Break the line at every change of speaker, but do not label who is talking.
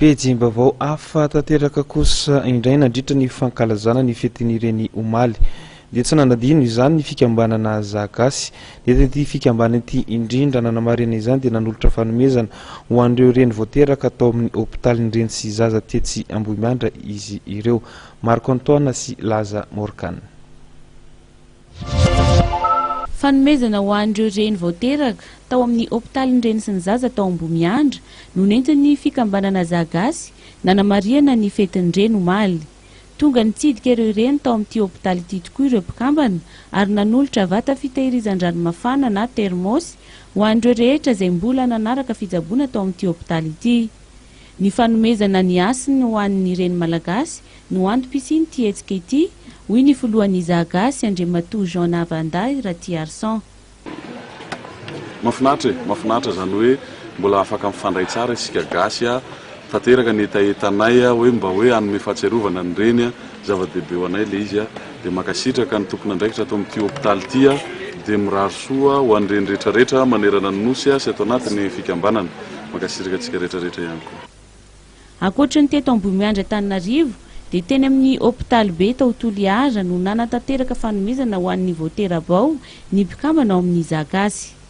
Pejim-baovao hafa tanteraka kosa indray nandritra ny fankalazana ny fetin'ireny omaly dia tsy nanadino izany ny fikambanana zagasy dia ity fikambanana ity indrindra nanamarina izany dia nanolotra fanomezana ho an'ireo reny voateraka atao amin'ny hôpitalin'ireny sy zaza tetsy Ambohimiandra izy ireo. Marco Antoine sy Laza Morkan.
Fanomezana ho an'ireo reny voateraka tao amin'ny hôpitalin'ireny sy ny zaza tao Ambohimiandra no nentin'ny fikambanana zagasy nanamariana ny fetin'ireny omaly. Tonga nitsidika ireo reny tao amin'ity hôpitaly ity tokoa ireo mpikambana ary nanolotra vata fitahirizan-dranomafana na termosy ho an'ireo rehetra izay mbola nanaraka fijaboana tao amin'ity hôpitaly ity. Ny fanomezana ny asiny ho an'ny reny malagasy no antom-pisiny ity hetsika ity, hoy ny folohan'ny zagasy Andriamatoa Jean Navanday Raty Arsan.
Mafinatra zany hoe mbola afaka mifandray tsara isika gasy tanteraka ny etaetanay hoe mba hoe anome fahatsiarovana ny reny zava-dehibe ho anay le izy dia makasitraka ny tokony andraikitra atao amin'ity hôpitaly ity dia mirary soa ho an'ireny rehetrarehetra manerana ny nosy sy atao anatin'ny fikambanana, makasitraka antsika rehetrarehetra ihany koa.
Ankoatra ny teto Ambohimiandra Antananarivo dia teny amin'ny hôpitaly be tao Toliara no nanatanteraka fanomezana ho an'ny voaterabao ny mpikambana ao amin'ny zagasy.